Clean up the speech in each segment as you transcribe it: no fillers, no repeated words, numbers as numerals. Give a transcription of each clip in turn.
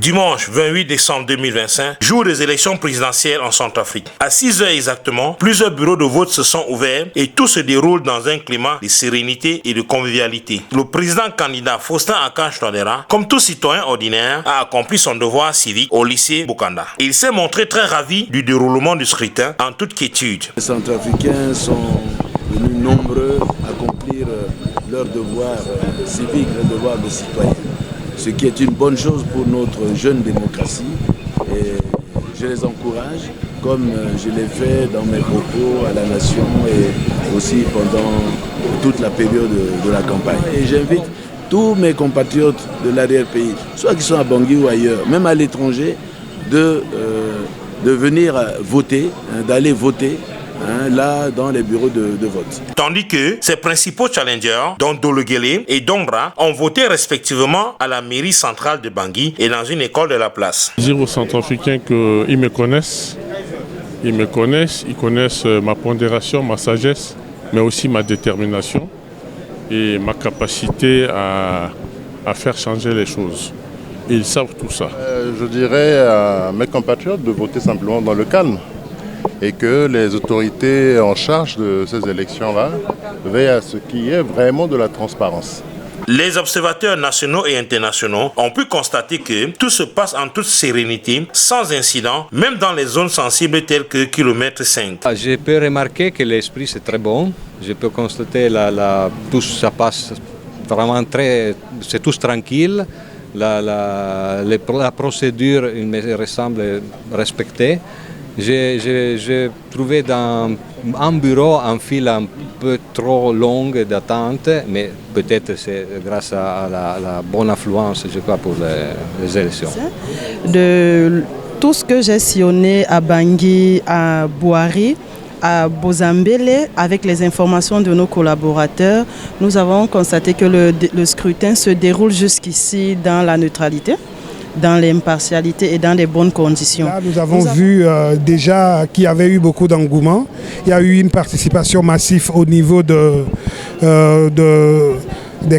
Dimanche 28 décembre 2025, jour des élections présidentielles en Centrafrique. À 6 heures exactement, plusieurs bureaux de vote se sont ouverts et tout se déroule dans un climat de sérénité et de convivialité. Le président candidat Faustin Archange Touadéra, comme tout citoyen ordinaire, a accompli son devoir civique au lycée Bokanda. Il s'est montré très ravi du déroulement du scrutin en toute quiétude. Les Centrafricains sont venus nombreux accomplir leur devoir civique, leur devoir de citoyen. Ce qui est une bonne chose pour notre jeune démocratie. Et je les encourage, comme je l'ai fait dans mes propos à la nation et aussi pendant toute la période de la campagne. Et j'invite tous mes compatriotes de l'arrière-pays, soit qui sont à Bangui ou ailleurs, même à l'étranger, de venir voter, d'aller voter là dans les bureaux de vote. Tandis que ses principaux challengers, dont Dologuélé et Dongra, ont voté respectivement à la mairie centrale de Bangui et dans une école de la place. Je dis aux Centrafricains qu'ils me connaissent. Ils connaissent ma pondération, ma sagesse, mais aussi ma détermination et ma capacité à faire changer les choses. Ils savent tout ça. Je dirais à mes compatriotes de voter simplement dans le calme et que les autorités en charge de ces élections-là veillent à ce qu'il y ait vraiment de la transparence. Les observateurs nationaux et internationaux ont pu constater que tout se passe en toute sérénité, sans incident, même dans les zones sensibles telles que kilomètre 5. Je peux remarquer que l'esprit c'est très bon. Je peux constater tout ça passe vraiment c'est tous tranquille. La procédure il me semble respectée. J'ai trouvé dans un bureau en file un peu trop longue d'attente, mais peut-être c'est grâce à la bonne affluence, je crois, pour les élections. De tout ce que j'ai sillonné à Bangui, à Bouari, à Bozambélé, avec les informations de nos collaborateurs, nous avons constaté que le scrutin se déroule jusqu'ici dans la neutralité, dans l'impartialité et dans les bonnes conditions. Là, nous avons vu déjà qu'il y avait eu beaucoup d'engouement. Il y a eu une participation massive au niveau des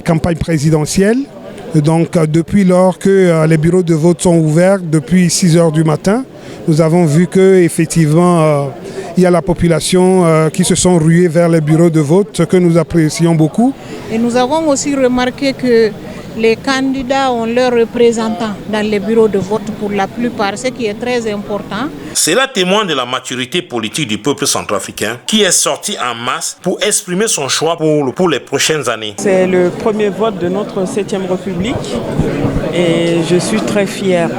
campagnes présidentielles. Donc depuis lors que les bureaux de vote sont ouverts, depuis 6 heures du matin, nous avons vu qu'effectivement il y a la population qui se sont rués vers les bureaux de vote, ce que nous apprécions beaucoup. Et nous avons aussi remarqué que les candidats ont leurs représentants dans les bureaux de vote pour la plupart, ce qui est très important. Cela témoigne de la maturité politique du peuple centrafricain qui est sorti en masse pour exprimer son choix pour les prochaines années. C'est le premier vote de notre 7e République et je suis très fier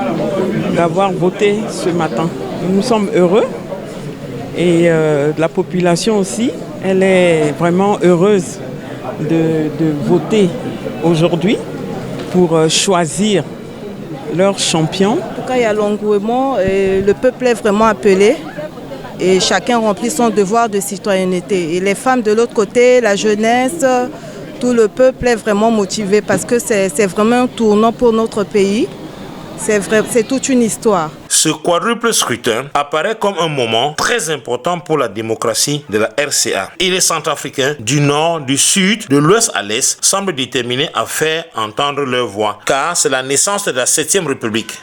d'avoir voté ce matin. Nous sommes heureux et la population aussi, elle est vraiment heureuse de voter aujourd'hui pour choisir leur champion. En tout cas, il y a l'engouement et le peuple est vraiment appelé et chacun remplit son devoir de citoyenneté. Et les femmes de l'autre côté, la jeunesse, tout le peuple est vraiment motivé parce que c'est vraiment un tournant pour notre pays. C'est toute une histoire. Ce quadruple scrutin apparaît comme un moment très important pour la démocratie de la RCA. Et les Centrafricains du nord, du sud, de l'ouest à l'est semblent déterminés à faire entendre leur voix, car c'est la naissance de la 7e République.